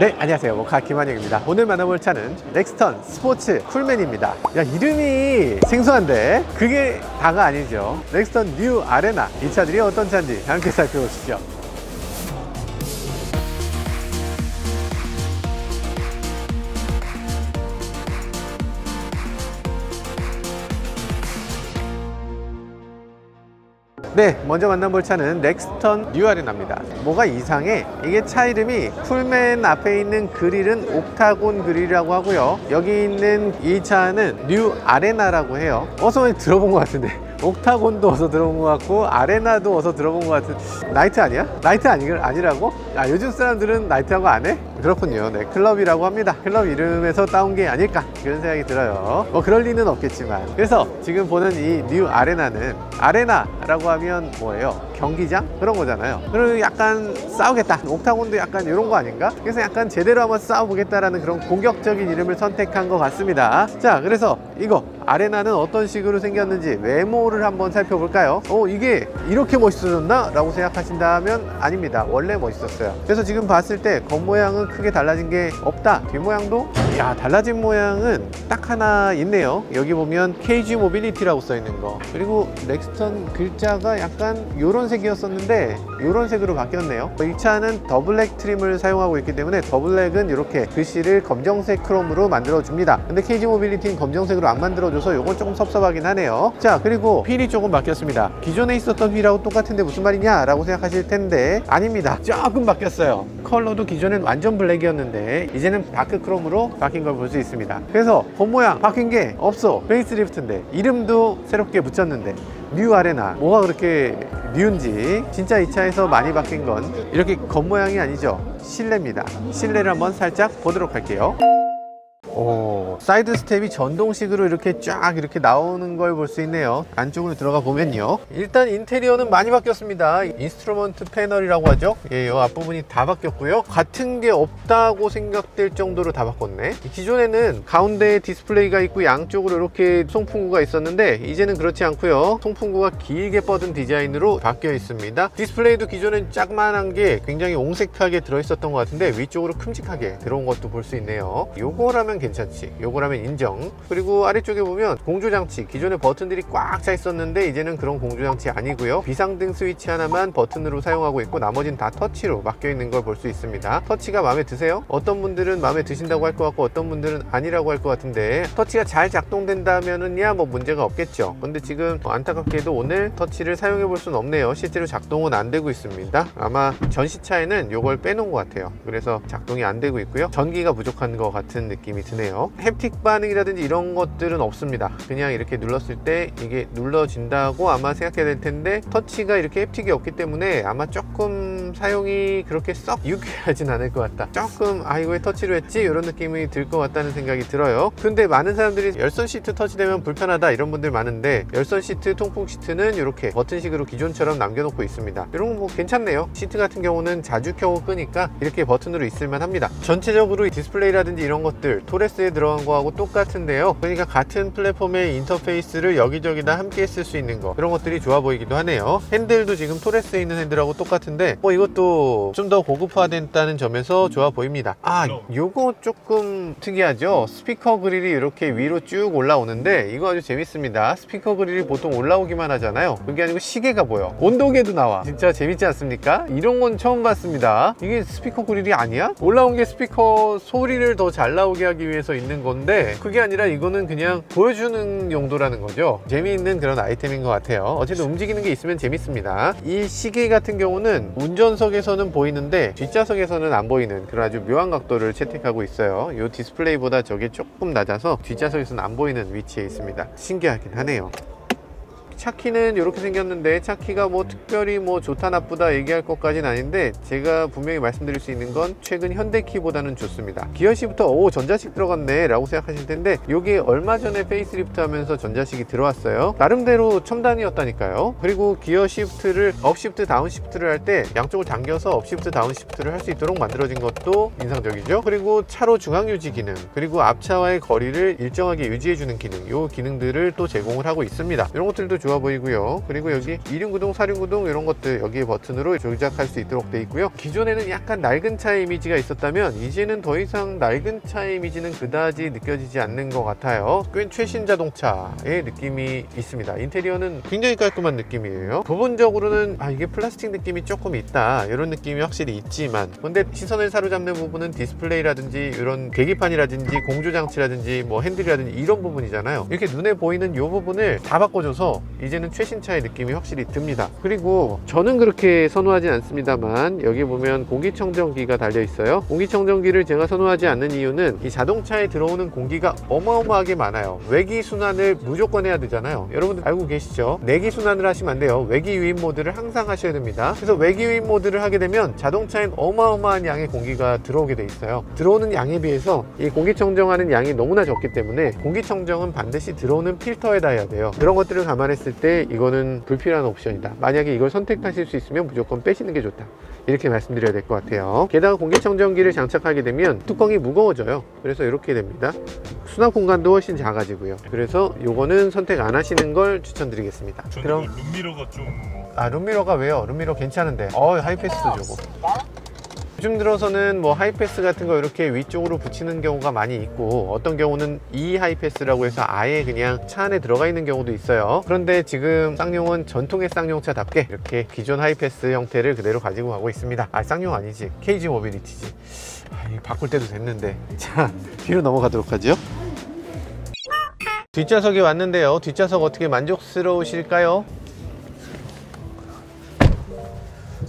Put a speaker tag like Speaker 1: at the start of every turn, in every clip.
Speaker 1: 네, 안녕하세요. 모카 김한영입니다. 오늘 만나볼 차는 렉스턴 스포츠 쿨맨입니다. 야, 이름이 생소한데 그게 다가 아니죠. 렉스턴 뉴 아레나, 이 차들이 어떤 차인지 함께 살펴보시죠. 네, 먼저 만나볼 차는 렉스턴 뉴 아레나입니다. 뭐가 이상해? 이게 차 이름이 쿨맨 앞에 있는 그릴은 옥타곤 그릴이라고 하고요, 여기 있는 이 차는 뉴 아레나라고 해요. 어서 들어본 것 같은데 옥타곤도 어서 들어본 것 같고 아레나도 어서 들어본 것 같은. 나이트 아니야? 나이트 아니라고? 아, 요즘 사람들은 나이트하고 안 해? 그렇군요. 네, 클럽이라고 합니다. 클럽 이름에서 따온 게 아닐까 그런 생각이 들어요. 뭐 그럴 리는 없겠지만. 그래서 지금 보는 이 뉴 아레나는, 아레나라고 하면 뭐예요? 경기장? 그런 거잖아요. 그리고 약간 싸우겠다, 옥타곤도 약간 이런 거 아닌가? 그래서 약간 제대로 한번 싸워보겠다라는 그런 공격적인 이름을 선택한 것 같습니다. 자, 그래서 이거 아레나는 어떤 식으로 생겼는지 외모를 한번 살펴볼까요? 이게 이렇게 멋있어졌나? 라고 생각하신다면 아닙니다. 원래 멋있었어요. 그래서 지금 봤을 때 겉모양은 크게 달라진 게 없다. 뒷모양도 달라진 모양은 딱 하나 있네요. 여기 보면 KG 모빌리티라고 써 있는 거, 그리고 렉스턴 글자가 약간 요런 색이었었는데 요런 색으로 바뀌었네요. 이 차는 더블랙 트림을 사용하고 있기 때문에 더블랙은 이렇게 글씨를 검정색 크롬으로 만들어 줍니다. 근데 KG 모빌리티는 검정색으로 안 만들어줘서 요건 조금 섭섭하긴 하네요. 자, 그리고 휠이 조금 바뀌었습니다. 기존에 있었던 휠하고 똑같은데 무슨 말이냐 라고 생각하실 텐데 아닙니다. 조금 바뀌었어요. 컬러도 기존엔 완전 블랙이었는데 이제는 다크 크롬으로 바뀐 걸 볼 수 있습니다. 그래서 겉모양 바뀐 게 없어. 페이스리프트인데 이름도 새롭게 붙였는데 뉴 아레나, 뭐가 그렇게 뉴인지. 진짜 이 차에서 많이 바뀐 건 이렇게 겉모양이 아니죠. 실내입니다. 실내를 한번 살짝 보도록 할게요. 사이드 스텝이 전동식으로 이렇게 쫙 이렇게 나오는 걸 볼 수 있네요. 안쪽으로 들어가 보면요, 일단 인테리어는 많이 바뀌었습니다. 인스트루먼트 패널이라고 하죠. 이 앞부분이 다 바뀌었고요. 같은 게 없다고 생각될 정도로 다 바꿨네. 기존에는 가운데에 디스플레이가 있고 양쪽으로 이렇게 송풍구가 있었는데 이제는 그렇지 않고요, 송풍구가 길게 뻗은 디자인으로 바뀌어 있습니다. 디스플레이도 기존엔 짝만한 게 굉장히 옹색하게 들어있었던 것 같은데 위쪽으로 큼직하게 들어온 것도 볼 수 있네요. 요거라면 괜찮지, 요거라면 인정. 그리고 아래쪽에 보면 공조장치, 기존에 버튼들이 꽉 차 있었는데 이제는 그런 공조장치 아니고요, 비상등 스위치 하나만 버튼으로 사용하고 있고 나머지는 다 터치로 바뀌어 있는 걸 볼 수 있습니다. 터치가 마음에 드세요? 어떤 분들은 마음에 드신다고 할 것 같고 어떤 분들은 아니라고 할 것 같은데, 터치가 잘 작동된다면은야 뭐 문제가 없겠죠. 근데 지금 안타깝게도 오늘 터치를 사용해 볼 수는 없네요. 실제로 작동은 안 되고 있습니다. 아마 전시차에는 요걸 빼놓은 것 같아요. 그래서 작동이 안 되고 있고요, 전기가 부족한 것 같은 느낌이 드네요. 햅틱 반응이라든지 이런 것들은 없습니다. 그냥 이렇게 눌렀을 때 이게 눌러진다고 아마 생각해야 될 텐데, 터치가 이렇게 햅틱이 없기 때문에 아마 조금 사용이 그렇게 썩 유쾌하진 않을 것 같다. 조금 이거 왜 터치로 했지? 이런 느낌이 들 것 같다는 생각이 들어요. 근데 많은 사람들이 열선 시트 터치되면 불편하다 이런 분들 많은데, 열선 시트, 통풍 시트는 이렇게 버튼식으로 기존처럼 남겨놓고 있습니다. 이런 거 뭐 괜찮네요. 시트 같은 경우는 자주 켜고 끄니까 이렇게 버튼으로 있을만 합니다. 전체적으로 디스플레이라든지 이런 것들 토레스에 들어간 거하고 똑같은데요. 그러니까 같은 플랫폼의 인터페이스를 여기저기다 함께 쓸 수 있는 거, 그런 것들이 좋아 보이기도 하네요. 핸들도 지금 토레스에 있는 핸들하고 똑같은데 뭐 이것도 좀 더 고급화됐다는 점에서 좋아 보입니다. 요거 조금 특이하죠. 스피커 그릴이 이렇게 위로 쭉 올라오는데 이거 아주 재밌습니다. 스피커 그릴이 보통 올라오기만 하잖아요. 그게 아니고 시계가 보여. 온도계도 나와. 진짜 재밌지 않습니까? 이런 건 처음 봤습니다. 이게 스피커 그릴이 아니야? 올라온 게 스피커 소리를 더 잘 나오게 하기 위해서 있는 건데 그게 아니라 이거는 그냥 보여주는 용도라는 거죠. 재미있는 그런 아이템인 것 같아요. 어쨌든 움직이는 게 있으면 재밌습니다. 이 시계 같은 경우는 운전석에서는 보이는데 뒷좌석에서는 안 보이는 그런 아주 묘한 각도를 채택하고 있어요. 이 디스플레이보다 저게 조금 낮아서 뒷좌석에서는 안 보이는 위치에 있습니다. 신기하긴 하네요. 차키는 이렇게 생겼는데 차키가 뭐 특별히 뭐 좋다 나쁘다 얘기할 것까지는 아닌데, 제가 분명히 말씀드릴 수 있는 건 최근 현대키보다는 좋습니다. 기어시프터 전자식 들어갔네 라고 생각하실 텐데, 이게 얼마 전에 페이스리프트 하면서 전자식이 들어왔어요. 나름대로 첨단이었다니까요. 그리고 기어시프트를 업시프트 다운시프트를 할 때 양쪽을 당겨서 업시프트 다운시프트를 할 수 있도록 만들어진 것도 인상적이죠. 그리고 차로 중앙유지 기능, 그리고 앞차와의 거리를 일정하게 유지해주는 기능, 이 기능들을 또 제공을 하고 있습니다. 이런 것들도 좋아 보이고요. 그리고 여기 2륜구동, 4륜구동 이런 것들 여기에 버튼으로 조작할 수 있도록 되어 있고요. 기존에는 약간 낡은 차의 이미지가 있었다면 이제는 더 이상 낡은 차의 이미지는 그다지 느껴지지 않는 것 같아요. 꽤 최신 자동차의 느낌이 있습니다. 인테리어는 굉장히 깔끔한 느낌이에요. 부분적으로는 이게 플라스틱 느낌이 조금 있다 이런 느낌이 확실히 있지만, 근데 시선을 사로잡는 부분은 디스플레이라든지 이런 계기판이라든지 공조장치라든지 뭐 핸들이라든지 이런 부분이잖아요. 이렇게 눈에 보이는 이 부분을 다 바꿔줘서 이제는 최신차의 느낌이 확실히 듭니다. 그리고 저는 그렇게 선호하지 않습니다만 여기 보면 공기청정기가 달려 있어요. 공기청정기를 제가 선호하지 않는 이유는 이 자동차에 들어오는 공기가 어마어마하게 많아요. 외기순환을 무조건 해야 되잖아요. 여러분들 알고 계시죠? 내기순환을 하시면 안 돼요. 외기유입 모드를 항상 하셔야 됩니다. 그래서 외기유입 모드를 하게 되면 자동차엔 어마어마한 양의 공기가 들어오게 돼 있어요. 들어오는 양에 비해서 이 공기청정하는 양이 너무나 적기 때문에 공기청정은 반드시 들어오는 필터에다 해야 돼요. 그런 것들을 감안했을 때 이거는 불필요한 옵션이다. 만약에 이걸 선택하실 수 있으면 무조건 빼시는 게 좋다, 이렇게 말씀드려야 될 것 같아요. 게다가 공기청정기를 장착하게 되면 뚜껑이 무거워져요. 그래서 이렇게 됩니다. 수납 공간도 훨씬 작아지고요. 그래서 요거는 선택 안 하시는 걸 추천드리겠습니다.
Speaker 2: 저는
Speaker 1: 그럼
Speaker 2: 룸미러가 좀...
Speaker 1: 룸미러가 왜요? 룸미러 괜찮은데 하이패스도 주고. 요즘 들어서는 뭐 하이패스 같은 거 이렇게 위쪽으로 붙이는 경우가 많이 있고, 어떤 경우는 이 하이패스라고 해서 아예 그냥 차 안에 들어가 있는 경우도 있어요. 그런데 지금 쌍용은 전통의 쌍용차답게 이렇게 기존 하이패스 형태를 그대로 가지고 가고 있습니다. 쌍용 아니지, KG 모빌리티지. 바꿀 때도 됐는데. 자, 뒤로 넘어가도록 하죠. 뒷좌석에 왔는데요. 뒷좌석 어떻게 만족스러우실까요?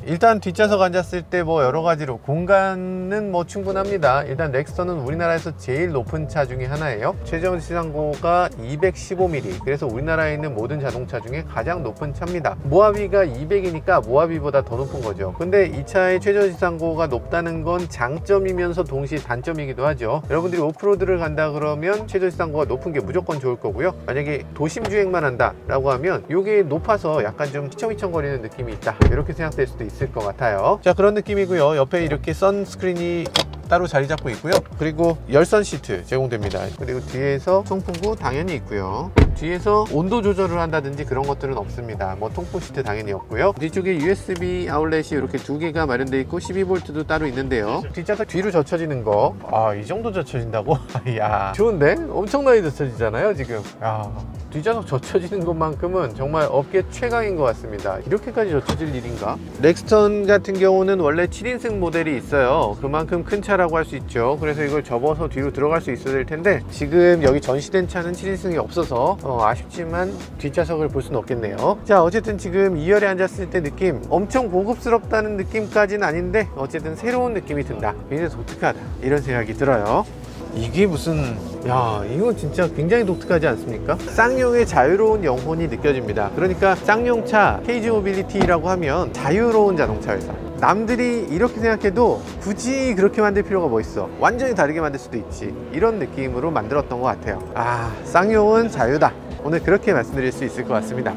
Speaker 1: 일단 뒷좌석 앉았을 때 뭐 여러가지로 공간은 뭐 충분합니다. 일단 넥스턴은 우리나라에서 제일 높은 차 중에 하나예요. 최저 지상고가 215mm, 그래서 우리나라에 있는 모든 자동차 중에 가장 높은 차입니다. 모하비가 200이니까 모하비보다 더 높은 거죠. 근데 이 차의 최저 지상고가 높다는 건 장점이면서 동시에 단점이기도 하죠. 여러분들이 오프로드를 간다 그러면 최저 지상고가 높은 게 무조건 좋을 거고요. 만약에 도심 주행만 한다 라고 하면 이게 높아서 약간 좀 휘청휘청거리는 느낌이 있다, 이렇게 생각될 수도 있을 것 같아요. 자, 그런 느낌이고요. 옆에 이렇게 선스크린이 따로 자리 잡고 있고요. 그리고 열선 시트 제공됩니다. 그리고 뒤에서 송풍구 당연히 있고요. 뒤에서 온도 조절을 한다든지 그런 것들은 없습니다. 뭐 통풍 시트 당연히 없고요. 뒤쪽에 USB 아울렛이 이렇게 두 개가 마련되어 있고 12V도 따로 있는데요. 뒷좌석 뒤로 젖혀지는 거, 이 정도 젖혀진다고? 야, 좋은데? 엄청나게 젖혀지잖아요 지금. 뒷좌석 젖혀지는 것만큼은 정말 업계 최강인 것 같습니다. 이렇게까지 젖혀질 일인가? 넥스턴 같은 경우는 원래 7인승 모델이 있어요. 그만큼 큰 차라고 할 수 있죠. 그래서 이걸 접어서 뒤로 들어갈 수 있어야 될 텐데, 지금 여기 전시된 차는 7인승이 없어서 아쉽지만 뒷좌석을 볼 수는 없겠네요. 자, 어쨌든 지금 2열에 앉았을 때 느낌, 엄청 고급스럽다는 느낌까지는 아닌데 어쨌든 새로운 느낌이 든다, 굉장히 독특하다, 이런 생각이 들어요. 이게 무슨, 이거 진짜 굉장히 독특하지 않습니까? 쌍용의 자유로운 영혼이 느껴집니다. 그러니까 쌍용차 KG 모빌리티라고 하면 자유로운 자동차 회사. 남들이 이렇게 생각해도 굳이 그렇게 만들 필요가 뭐 있어, 완전히 다르게 만들 수도 있지, 이런 느낌으로 만들었던 것 같아요. 쌍용은 자유다, 오늘 그렇게 말씀드릴 수 있을 것 같습니다.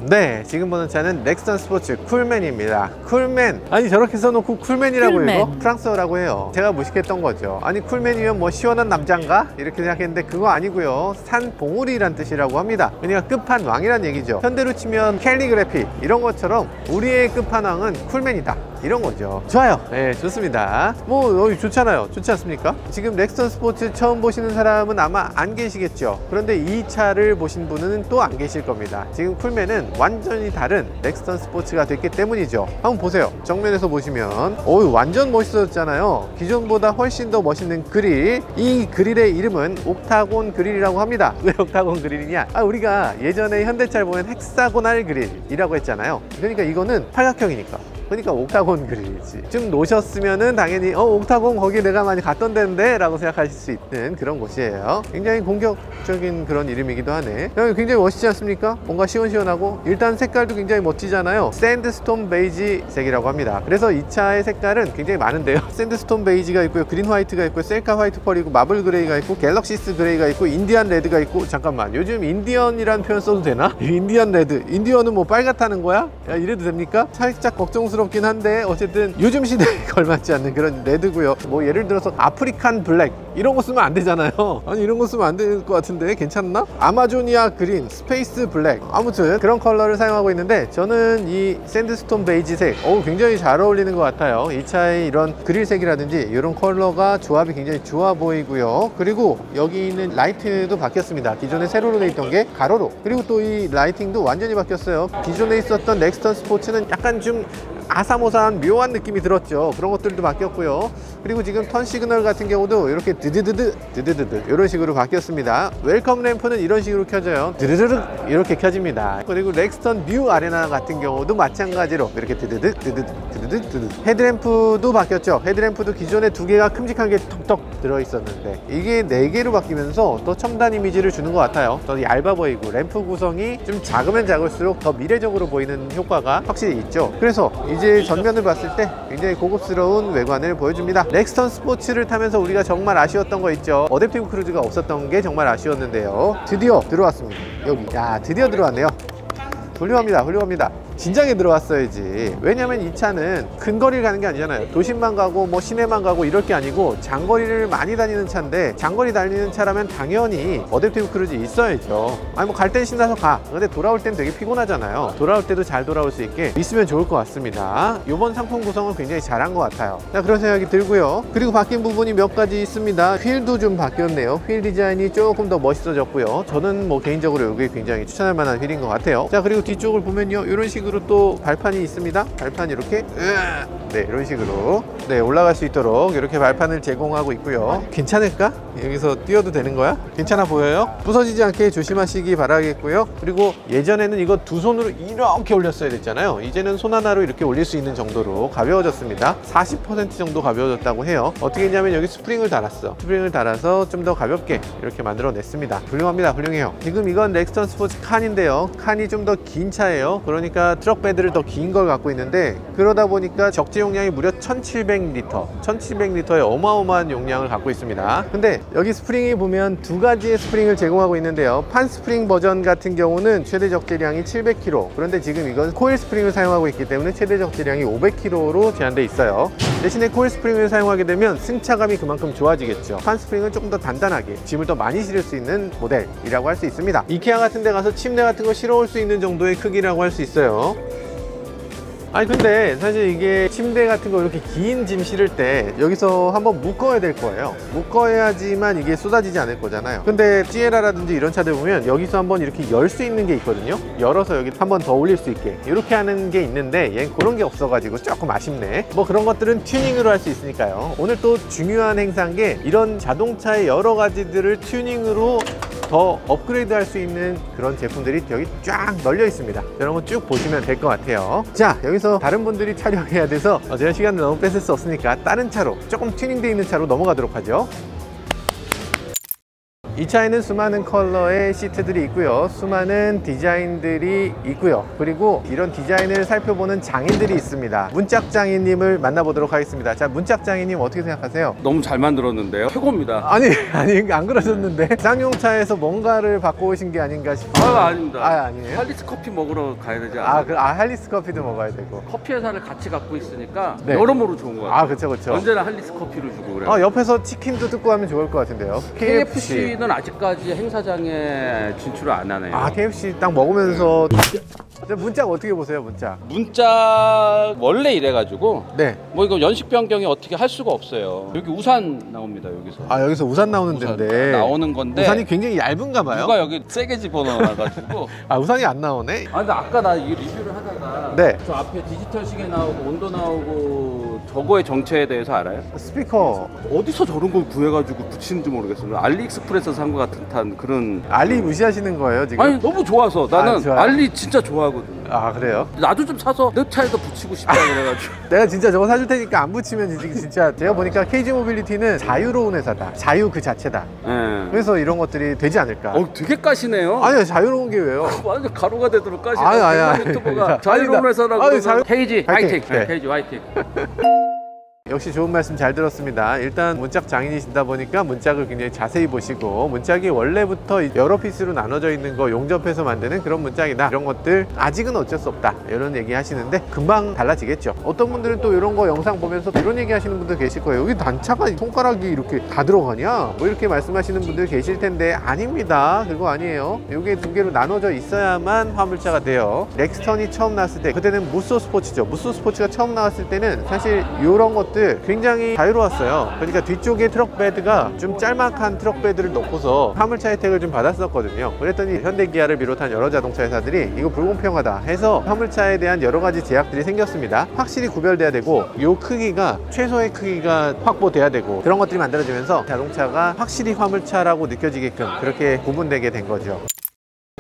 Speaker 1: 네, 지금 보는 차는 넥스턴 스포츠 쿨맨입니다. 쿨맨, 저렇게 써놓고 쿨맨이라고 쿨맨. 이거? 프랑스어라고 해요. 제가 무식했던 거죠. 쿨맨이면 뭐 시원한 남잔가? 이렇게 생각했는데 그거 아니고요, 산봉우리란 뜻이라고 합니다. 그러니까 끝판왕이란 얘기죠. 현대로 치면 캘리그래피 이런 것처럼 우리의 끝판왕은 쿨맨이다, 이런 거죠. 좋아요. 네, 좋습니다. 뭐 좋잖아요. 좋지 않습니까? 지금 넥스턴 스포츠 처음 보시는 사람은 아마 안 계시겠죠. 그런데 이 차를 보신 분은 또 안 계실 겁니다. 지금 쿨맨은 완전히 다른 넥스턴 스포츠가 됐기 때문이죠. 한번 보세요. 정면에서 보시면 완전 멋있어졌잖아요. 기존보다 훨씬 더 멋있는 그릴. 이 그릴의 이름은 옥타곤 그릴이라고 합니다. 왜 옥타곤 그릴이냐? 우리가 예전에 현대차를 보면 헥사고날 그릴이라고 했잖아요. 그러니까 이거는 팔각형이니까, 그러니까 옥타곤 그릴이지. 좀 노셨으면은 당연히 옥타곤 거기 내가 많이 갔던 데인데 라고 생각하실 수 있는 그런 곳이에요. 굉장히 공격적인 그런 이름이기도 하네. 굉장히 멋있지 않습니까? 뭔가 시원시원하고, 일단 색깔도 굉장히 멋지잖아요. 샌드스톤 베이지 색이라고 합니다. 그래서 이 차의 색깔은 굉장히 많은데요. 샌드스톤 베이지가 있고요, 그린 화이트가 있고, 셀카 화이트 펄이고, 마블 그레이가 있고, 갤럭시스 그레이가 있고, 인디안 레드가 있고. 잠깐만, 요즘 인디언이란 표현 써도 되나? 인디안 레드, 인디언은 뭐 빨갛다는 거야? 이래도 됩니까? 살짝 걱정스러워 부담스럽긴 한데 어쨌든 요즘 시대에 걸맞지 않는 그런 레드고요. 뭐 예를 들어서 아프리칸 블랙 이런 거 쓰면 안 되잖아요. 아니 이런 거 쓰면 안 될 것 같은데 괜찮나? 아마조니아 그린, 스페이스 블랙, 아무튼 그런 컬러를 사용하고 있는데 저는 이 샌드스톤 베이지색 굉장히 잘 어울리는 것 같아요. 이 차의 이런 그릴색이라든지 이런 컬러가 조합이 굉장히 좋아 보이고요. 그리고 여기 있는 라이트도 바뀌었습니다. 기존에 세로로 돼 있던 게 가로로, 그리고 또 이 라이팅도 완전히 바뀌었어요. 기존에 있었던 넥스턴 스포츠는 약간 좀 아사모사한 묘한 느낌이 들었죠. 그런 것들도 바뀌었고요. 그리고 지금 턴 시그널 같은 경우도 이렇게 드드드드 이런 식으로 바뀌었습니다. 웰컴 램프는 이런 식으로 켜져요. 드드드드 이렇게 켜집니다. 그리고 렉스턴 뉴 아레나 같은 경우도 마찬가지로 이렇게 드드드. 헤드램프도 바뀌었죠. 헤드램프도 기존에 두 개가 큼직한 게 턱턱 들어있었는데 이게 네 개로 바뀌면서 더 첨단 이미지를 주는 것 같아요. 더 얇아 보이고 램프 구성이 좀 작으면 작을수록 더 미래적으로 보이는 효과가 확실히 있죠. 그래서 이제 전면을 봤을 때 굉장히 고급스러운 외관을 보여줍니다. 렉스턴 스포츠를 타면서 우리가 정말 아쉬웠던 거 있죠. 어댑티브 크루즈가 없었던 게 정말 아쉬웠는데요. 드디어 들어왔습니다. 여기 드디어 들어왔네요. 훌륭합니다. 진작에 들어왔어야지. 왜냐면 이 차는 근 거리를 가는 게 아니잖아요. 도심만 가고 뭐 시내만 가고 이럴 게 아니고 장거리를 많이 다니는 차인데, 장거리 달리는 차라면 당연히 어댑티브 크루즈 있어야죠. 아니 뭐 갈 땐 신나서 가. 근데 돌아올 땐 되게 피곤하잖아요. 돌아올 때도 잘 돌아올 수 있게 있으면 좋을 것 같습니다. 이번 상품 구성은 굉장히 잘한 것 같아요. 자, 그런 생각이 들고요. 그리고 바뀐 부분이 몇 가지 있습니다. 휠도 좀 바뀌었네요. 휠 디자인이 조금 더 멋있어졌고요. 저는 뭐 개인적으로 이게 굉장히 추천할 만한 휠인 것 같아요. 자, 그리고 뒤쪽을 보면요, 이런 식으로 또 발판이 있습니다. 발판이 이렇게 네, 이런 식으로 올라갈 수 있도록 이렇게 발판을 제공하고 있고요. 괜찮을까? 여기서 뛰어도 되는 거야? 괜찮아 보여요? 부서지지 않게 조심하시기 바라겠고요. 그리고 예전에는 이거 두 손으로 이렇게 올렸어야 됐잖아요. 이제는 손 하나로 이렇게 올릴 수 있는 정도로 가벼워졌습니다. 40% 정도 가벼워졌다고 해요. 어떻게 했냐면 여기 스프링을 달았어. 스프링을 달아서 좀 더 가볍게 이렇게 만들어냈습니다. 훌륭합니다. 훌륭해요. 지금 이건 넥스턴 스포츠 칸인데요. 칸이 좀 더 긴 차예요. 그러니까 트럭 베드를 더 긴 걸 갖고 있는데, 그러다 보니까 적재 용량이 무려 1700리터 1700리터의 어마어마한 용량을 갖고 있습니다. 근데 여기 스프링이 보면 두 가지의 스프링을 제공하고 있는데요. 판 스프링 버전 같은 경우는 최대 적재량이 700kg, 그런데 지금 이건 코일 스프링을 사용하고 있기 때문에 최대 적재량이 500kg로 제한되어 있어요. 대신에 코일 스프링을 사용하게 되면 승차감이 그만큼 좋아지겠죠. 판 스프링은 조금 더 단단하게 짐을 더 많이 실을 수 있는 모델이라고 할 수 있습니다. 이케아 같은 데 가서 침대 같은 거 실어 올 수 있는 정도의 크기라고 할 수 있어요. 아니 근데 사실 이게 침대 같은 거 이렇게 긴 짐 실을 때 여기서 한번 묶어야 될 거예요. 묶어야지만 이게 쏟아지지 않을 거잖아요. 근데 시에라라든지 이런 차들 보면 여기서 한번 이렇게 열 수 있는 게 있거든요. 열어서 여기 한번 더 올릴 수 있게 이렇게 하는 게 있는데, 얘는 그런 게 없어가지고 조금 아쉽네. 뭐 그런 것들은 튜닝으로 할 수 있으니까요. 오늘 또 중요한 행사인 게 이런 자동차의 여러 가지들을 튜닝으로 더 업그레이드 할 수 있는 그런 제품들이 여기 쫙 널려 있습니다. 이런 거 쭉 보시면 될 것 같아요. 자, 여기서 다른 분들이 촬영해야 돼서 제가 시간을 너무 뺏을 수 없으니까 다른 차로, 조금 튜닝되어 있는 차로 넘어가도록 하죠. 이 차에는 수많은 컬러의 시트들이 있고요, 수많은 디자인들이 있고요, 그리고 이런 디자인을 살펴보는 장인들이 있습니다. 문짝 장인님을 만나보도록 하겠습니다. 자, 문짝 장인님 어떻게 생각하세요?
Speaker 2: 너무 잘 만들었는데요. 최고입니다.
Speaker 1: 아니 안 그러셨는데 쌍용차에서 뭔가를 바꿔 오신 게 아닌가 싶어요.
Speaker 2: 아닙니다.
Speaker 1: 아니에요?
Speaker 2: 할리스 커피 먹으러 가야 되지 않아요?
Speaker 1: 할리스 커피도 먹어야 되고.
Speaker 2: 커피 회사를 같이 갖고 있으니까
Speaker 1: 네.
Speaker 2: 여러모로 좋은 것 같아요.
Speaker 1: 그쵸.
Speaker 2: 언제나 할리스 커피를 주고 그래요.
Speaker 1: 옆에서 치킨도 뜯고 하면 좋을 것 같은데요.
Speaker 2: KFC는 아직까지 행사장에 진출을 안 하네요.
Speaker 1: KFC 딱 먹으면서. 문짝 어떻게 보세요?
Speaker 2: 문짝 원래 이래가지고
Speaker 1: 네.
Speaker 2: 뭐 이거 연식 변경이 어떻게 할 수가 없어요. 여기 우산 나옵니다. 여기서.
Speaker 1: 여기서 우산 나오는 데인데.
Speaker 2: 나오는 건데.
Speaker 1: 우산이 굉장히 얇은가 봐요.
Speaker 2: 누가 여기 세게 집어넣어가지고.
Speaker 1: 우산이 안 나오네.
Speaker 2: 근데 아까 나 이 리뷰를 하다가
Speaker 1: 네.
Speaker 2: 저 앞에 디지털 시계 나오고 온도 나오고 저거의 정체에 대해서 알아요?
Speaker 1: 스피커.
Speaker 2: 어디서 저런 걸 구해가지고 붙이는지 모르겠어요. 알리익스프레스에서 산 것 같은 단 그런.
Speaker 1: 알리 무시하시는 거예요 지금?
Speaker 2: 아니 너무 좋아서 나는
Speaker 1: 좋아요?
Speaker 2: 알리 진짜 좋아하거든.
Speaker 1: 그래요?
Speaker 2: 나도 좀 사서 내 차에도 붙이고 싶다 그래가지고.
Speaker 1: 내가 진짜 저거 사줄 테니까 안 붙이면 진짜 제가 보니까 KG 모빌리티는 자유로운 회사다. 자유 그 자체다.
Speaker 2: 네.
Speaker 1: 그래서 이런 것들이 되지 않을까.
Speaker 2: 되게 까시네요.
Speaker 1: 아니요, 자유로운 게 왜요?
Speaker 2: 완전 가루가 되도록 까시네.
Speaker 1: 아니.
Speaker 2: 유튜버가
Speaker 1: 아니다.
Speaker 2: 자유로운 회사라고.
Speaker 1: 아니,
Speaker 2: KG 화이팅.
Speaker 1: 네.
Speaker 2: KG 화이팅.
Speaker 1: 역시 좋은 말씀 잘 들었습니다. 일단 문짝 장인이시다 보니까 문짝을 굉장히 자세히 보시고, 문짝이 원래부터 여러 피스로 나눠져 있는 거 용접해서 만드는 그런 문짝이다, 이런 것들 아직은 어쩔 수 없다, 이런 얘기 하시는데 금방 달라지겠죠. 어떤 분들은 또 이런 거 영상 보면서 이런 얘기 하시는 분들 계실 거예요. 여기 단차가 손가락이 이렇게 다 들어가냐, 뭐 이렇게 말씀하시는 분들 계실 텐데, 아닙니다. 그거 아니에요. 이게 두 개로 나눠져 있어야만 화물차가 돼요. 렉스턴이 처음 나왔을 때, 그때는 무쏘 스포츠죠. 무쏘 스포츠가 처음 나왔을 때는 사실 이런 것들 굉장히 자유로웠어요. 그러니까 뒤쪽에 트럭 베드가 좀 짤막한 트럭 베드를 놓고서 화물차 혜택을 좀 받았었거든요. 그랬더니 현대 기아를 비롯한 여러 자동차 회사들이 이거 불공평하다 해서 화물차에 대한 여러 가지 제약들이 생겼습니다. 확실히 구별돼야 되고, 요 크기가 최소의 크기가 확보돼야 되고, 그런 것들이 만들어지면서 자동차가 확실히 화물차라고 느껴지게끔 그렇게 구분되게 된 거죠.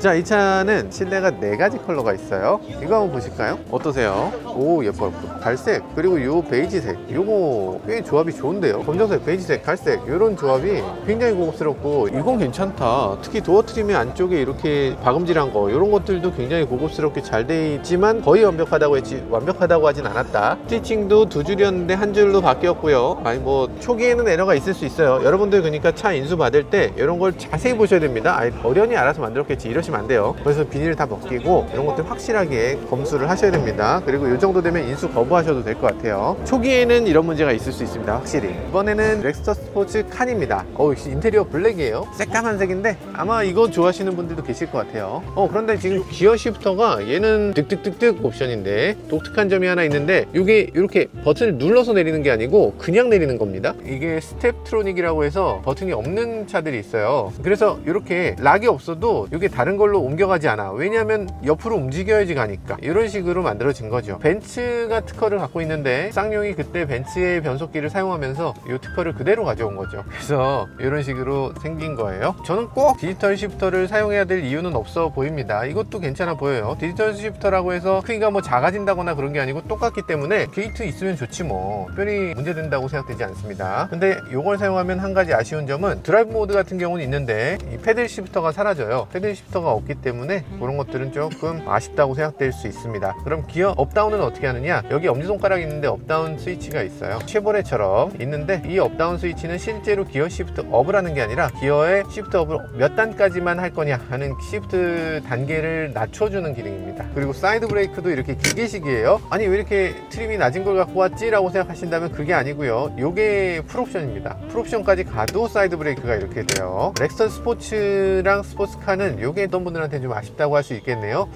Speaker 1: 자, 이 차는 실내가 4가지 컬러가 있어요. 이거 한번 보실까요? 어떠세요? 오, 예뻐요. 갈색, 그리고 요 베이지색, 요거 꽤 조합이 좋은데요. 검정색, 베이지색, 갈색, 요런 조합이 굉장히 고급스럽고, 이건 괜찮다. 특히 도어 트림의 안쪽에 이렇게 박음질한 거, 요런 것들도 굉장히 고급스럽게 잘 돼 있지만 거의 완벽하다고 하진 않았다. 스티칭도 2줄이었는데 1줄로 바뀌었고요. 아니 뭐 초기에는 에러가 있을 수 있어요. 여러분들 그러니까 차 인수 받을 때 이런 걸 자세히 보셔야 됩니다. 아니 어련히 알아서 만들었겠지 이러시면 안 돼요. 그래서 비닐을 다 벗기고 이런 것들 확실하게 검수를 하셔야 됩니다. 그리고 이 정도 되면 인수 거부하셔도 될 것 같아요. 초기에는 이런 문제가 있을 수 있습니다. 확실히. 이번에는 렉스턴 스포츠 칸입니다. 역시 인테리어 블랙이에요. 새까만 색인데 아마 이거 좋아하시는 분들도 계실 것 같아요. 그런데 지금 기어 시프터가 얘는 득득득득 옵션인데 독특한 점이 하나 있는데, 이게 이렇게 버튼을 눌러서 내리는 게 아니고 그냥 내리는 겁니다. 이게 스텝트로닉이라고 해서 버튼이 없는 차들이 있어요. 그래서 이렇게 락이 없어도 이게 다른 걸로 옮겨가지 않아. 왜냐하면 옆으로 움직여야지 가니까. 이런 식으로 만들어진 거죠. 벤츠가 특허를 갖고 있는데 쌍용이 그때 벤츠의 변속기를 사용하면서 이 특허를 그대로 가져온 거죠. 그래서 이런 식으로 생긴 거예요. 저는 꼭 디지털 시프터를 사용해야 될 이유는 없어 보입니다. 이것도 괜찮아 보여요. 디지털 시프터라고 해서 크기가 뭐 작아진다거나 그런 게 아니고 똑같기 때문에 게이트 있으면 좋지 뭐 특별히 문제된다고 생각되지 않습니다. 근데 이걸 사용하면 한 가지 아쉬운 점은 드라이브 모드 같은 경우는 있는데 이 패들 시프터가 사라져요. 패들 시프터가 없기 때문에 그런 것들은 조금 아쉽다고 생각될 수 있습니다. 그럼 기어 업다운은 어떻게 하느냐, 여기 엄지손가락이 있는데 업다운 스위치가 있어요. 쉐보레처럼 있는데, 이 업다운 스위치는 실제로 기어 시프트 업을 하는 게 아니라 기어의 시프트 업을 몇 단까지만 할 거냐 하는 시프트 단계를 낮춰주는 기능입니다. 그리고 사이드 브레이크도 이렇게 기계식이에요. 아니 왜 이렇게 트림이 낮은 걸 갖고 왔지? 라고 생각하신다면 그게 아니고요. 요게 풀옵션입니다. 풀옵션까지 가도 사이드 브레이크가 이렇게 돼요. 렉스턴 스포츠랑 스포츠카는 요게 어떤 분들한테 좀 아쉽다고 할 수 있겠네요.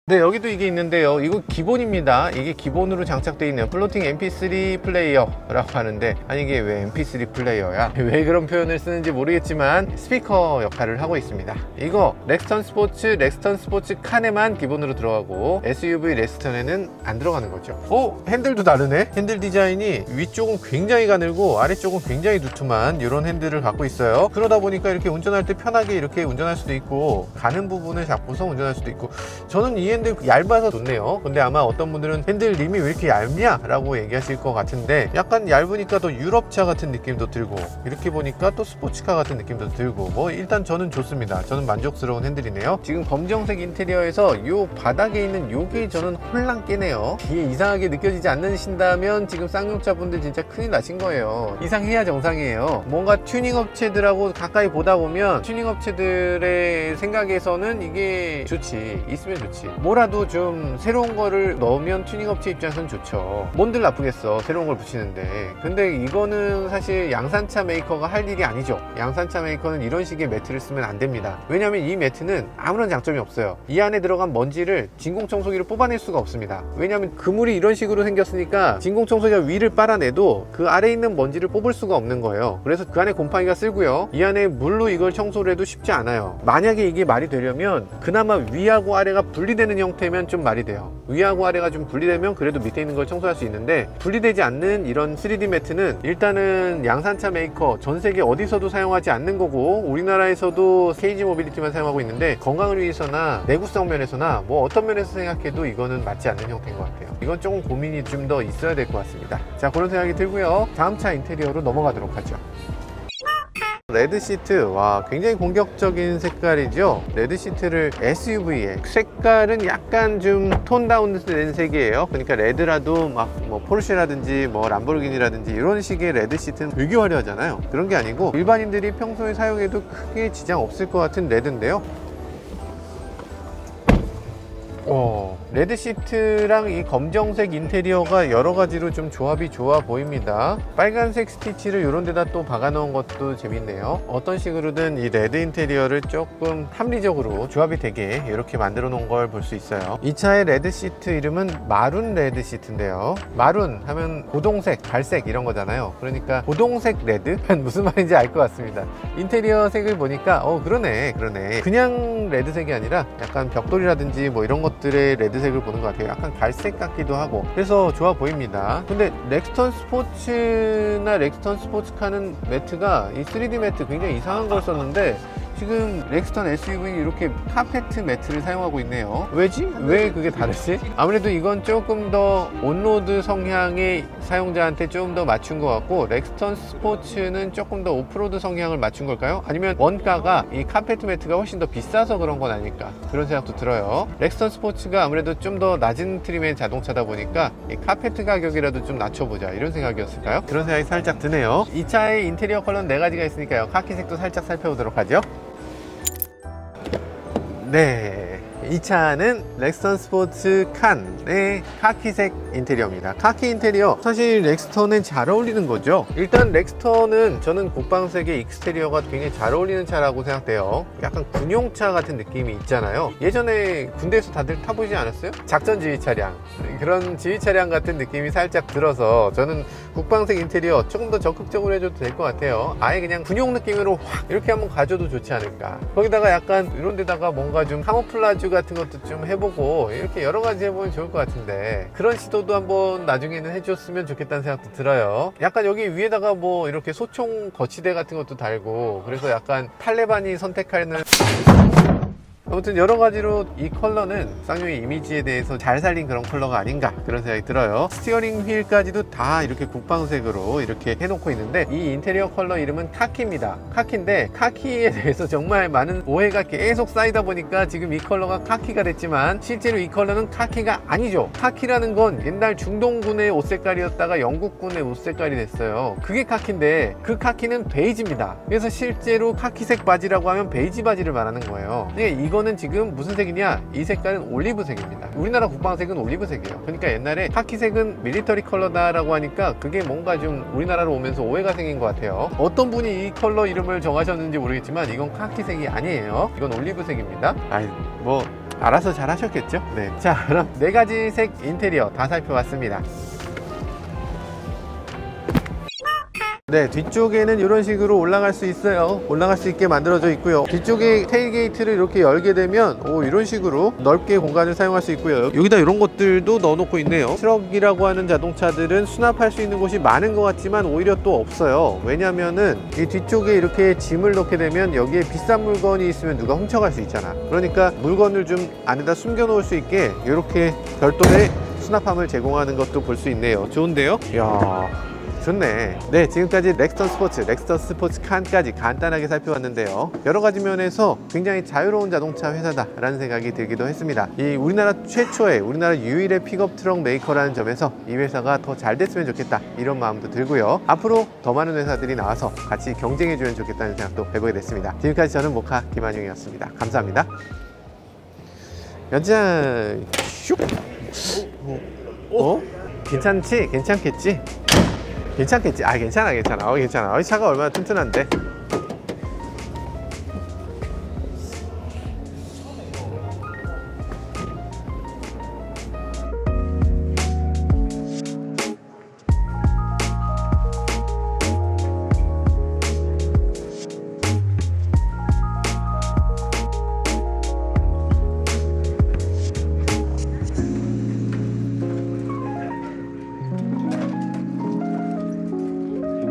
Speaker 1: 네, 여기도 이게 있는데요. 이거 기본입니다. 이게 기본으로 장착되어 있네요. 플로팅 MP3 플레이어라고 하는데, 아니 이게 왜 MP3 플레이어야? 왜 그런 표현을 쓰는지 모르겠지만 스피커 역할을 하고 있습니다. 이거 렉스턴 스포츠 칸에만 기본으로 들어가고 SUV 렉스턴에는 안 들어가는 거죠. 핸들도 다르네. 핸들 디자인이 위쪽은 굉장히 가늘고 아래쪽은 굉장히 두툼한 이런 핸들을 갖고 있어요. 그러다 보니까 이렇게 운전할 때 편하게 이렇게 운전할 수도 있고, 가는 부분을 잡고서 운전할 수도 있고. 저는 이 핸들 얇아서 좋네요. 근데 아마 어떤 분들은 핸들 림이 왜 이렇게 얇냐 라고 얘기하실 것 같은데, 약간 얇으니까 또 유럽차 같은 느낌도 들고, 이렇게 보니까 또 스포츠카 같은 느낌도 들고, 뭐 일단 저는 좋습니다. 저는 만족스러운 핸들이네요. 지금 검정색 인테리어에서 요 바닥에 있는 요게 저는 혼란 깨네요. 이게 이상하게 느껴지지 않으신다면 지금 쌍용차 분들 진짜 큰일 나신 거예요. 이상해야 정상이에요. 뭔가 튜닝 업체들하고 가까이 보다 보면 튜닝 업체들의 생각에서는 이게 좋지, 있으면 좋지. 뭐라도 좀 새로운 거를 넣으면 튜닝업체 입장에서는 좋죠. 뭔들 나쁘겠어, 새로운 걸 붙이는데. 근데 이거는 사실 양산차 메이커가 할 일이 아니죠. 양산차 메이커는 이런 식의 매트를 쓰면 안 됩니다. 왜냐하면 이 매트는 아무런 장점이 없어요. 이 안에 들어간 먼지를 진공청소기로 뽑아낼 수가 없습니다. 왜냐하면 그물이 이런 식으로 생겼으니까 진공청소기가 위를 빨아내도 그 아래에 있는 먼지를 뽑을 수가 없는 거예요. 그래서 그 안에 곰팡이가 쓸고요. 이 안에 물로 이걸 청소를 해도 쉽지 않아요. 만약에 이게 말이 되려면 그나마 위하고 아래가 분리되는 형태면 좀 말이 돼요. 위하고 아래가 좀 분리되면 그래도 밑에 있는 걸 청소할 수 있는데, 분리되지 않는 이런 3D 매트는 일단은 양산차 메이커 전 세계 어디서도 사용하지 않는 거고, 우리나라에서도 KG 모빌리티만 사용하고 있는데, 건강을 위해서나 내구성 면에서나 뭐 어떤 면에서 생각해도 이거는 맞지 않는 형태인 것 같아요. 이건 조금 고민이 좀 더 있어야 될 것 같습니다. 자, 그런 생각이 들고요. 다음 차 인테리어로 넘어가도록 하죠. 레드 시트, 와, 굉장히 공격적인 색깔이죠. 레드 시트를 SUV에, 색깔은 약간 좀 톤 다운된 색이에요. 그러니까 레드라도 막 뭐 포르쉐라든지 뭐 람보르기니라든지 이런 식의 레드 시트는 되게 화려하잖아요. 그런 게 아니고 일반인들이 평소에 사용해도 크게 지장 없을 것 같은 레드인데요. 레드 시트랑 이 검정색 인테리어가 여러 가지로 좀 조합이 좋아 보입니다. 빨간색 스티치를 이런 데다 또 박아 놓은 것도 재밌네요. 어떤 식으로든 이 레드 인테리어를 조금 합리적으로 조합이 되게 이렇게 만들어 놓은 걸 볼 수 있어요. 이 차의 레드 시트 이름은 마룬 레드 시트인데요. 마룬 하면 고동색, 갈색 이런 거잖아요. 그러니까 고동색 레드? 무슨 말인지 알 것 같습니다. 인테리어 색을 보니까 그러네. 그냥 레드색이 아니라 약간 벽돌이라든지 뭐 이런 것들의 레드색을 보는 것 같아요. 약간 갈색 같기도 하고, 그래서 좋아 보입니다. 근데 렉스턴 스포츠나 렉스턴 스포츠카는 매트가 이 3D 매트 굉장히 이상한 걸 썼는데 지금 렉스턴 SUV는 이렇게 카페트 매트를 사용하고 있네요. 왜지? 왜 그게 다르지? 아무래도 이건 조금 더 온로드 성향의 사용자한테 좀 더 맞춘 것 같고, 렉스턴 스포츠는 조금 더 오프로드 성향을 맞춘 걸까요? 아니면 원가가 이 카페트 매트가 훨씬 더 비싸서 그런 건 아닐까, 그런 생각도 들어요. 렉스턴 스포츠가 아무래도 좀 더 낮은 트림의 자동차다 보니까 이 카페트 가격이라도 좀 낮춰보자, 이런 생각이었을까요? 그런 생각이 살짝 드네요. 이 차의 인테리어 컬러는 4가지가 있으니까요. 카키색도 살짝 살펴보도록 하죠. 네, 이 차는 렉스턴 스포츠 칸의 카키색 인테리어입니다. 카키 인테리어, 사실 렉스턴에 잘 어울리는 거죠. 일단 렉스턴은 저는 국방색의 익스테리어가 굉장히 잘 어울리는 차라고 생각돼요. 약간 군용차 같은 느낌이 있잖아요. 예전에 군대에서 다들 타보지 않았어요? 작전 지휘 차량, 그런 지휘 차량 같은 느낌이 살짝 들어서 저는 국방색 인테리어 조금 더 적극적으로 해줘도 될 것 같아요. 아예 그냥 군용 느낌으로 확 이렇게 한번 가져도 좋지 않을까. 거기다가 약간 이런 데다가 뭔가 좀 카모플라주 같은 것도 좀 해보고 이렇게 여러 가지 해보면 좋을 것 같은데, 그런 시도도 한번 나중에는 해줬으면 좋겠다는 생각도 들어요. 약간 여기 위에다가 뭐 이렇게 소총 거치대 같은 것도 달고, 그래서 약간 탈레반이 선택하는, 아무튼 여러 가지로 이 컬러는 쌍용의 이미지에 대해서 잘 살린 그런 컬러가 아닌가, 그런 생각이 들어요. 스티어링 휠까지도 다 이렇게 국방색으로 이렇게 해놓고 있는데, 이 인테리어 컬러 이름은 카키입니다. 카키인데 카키에 대해서 정말 많은 오해가 계속 쌓이다 보니까 지금 이 컬러가 카키가 됐지만, 실제로 이 컬러는 카키가 아니죠. 카키라는 건 옛날 중동군의 옷 색깔이었다가 영국군의 옷 색깔이 됐어요. 그게 카키인데 그 카키는 베이지입니다. 그래서 실제로 카키색 바지라고 하면 베이지 바지를 말하는 거예요. 이거는 지금 무슨 색이냐, 이 색깔은 올리브색입니다. 우리나라 국방색은 올리브색이에요. 그러니까 옛날에 카키색은 밀리터리 컬러다 라고 하니까 그게 뭔가 좀 우리나라로 오면서 오해가 생긴 것 같아요. 어떤 분이 이 컬러 이름을 정하셨는지 모르겠지만 이건 카키색이 아니에요. 이건 올리브색입니다. 뭐 알아서 잘 하셨겠죠? 네. 자, 그럼 4가지 색 인테리어 다 살펴봤습니다. 네, 뒤쪽에는 이런 식으로 올라갈 수 있어요. 올라갈 수 있게 만들어져 있고요. 뒤쪽에 테일게이트를 이렇게 열게 되면 이런 식으로 넓게 공간을 사용할 수 있고요. 여기다 이런 것들도 넣어놓고 있네요. 트럭이라고 하는 자동차들은 수납할 수 있는 곳이 많은 것 같지만 오히려 또 없어요. 왜냐면은 이 뒤쪽에 이렇게 짐을 넣게 되면 여기에 비싼 물건이 있으면 누가 훔쳐갈 수 있잖아. 그러니까 물건을 좀 안에다 숨겨 놓을 수 있게 이렇게 별도의 수납함을 제공하는 것도 볼 수 있네요. 좋은데요? 이야, 좋네. 네, 지금까지 렉스턴 스포츠 칸까지 간단하게 살펴봤는데요. 여러 가지 면에서 굉장히 자유로운 자동차 회사다라는 생각이 들기도 했습니다. 이 우리나라 최초의, 우리나라 유일의 픽업 트럭 메이커라는 점에서 이 회사가 더 잘 됐으면 좋겠다, 이런 마음도 들고요. 앞으로 더 많은 회사들이 나와서 같이 경쟁해주면 좋겠다는 생각도 해보게 됐습니다. 지금까지 저는 모카 김한용이었습니다. 감사합니다. 연장 슉. 괜찮지? 괜찮겠지? 괜찮겠지? 괜찮아. 이 차가 얼마나 튼튼한데.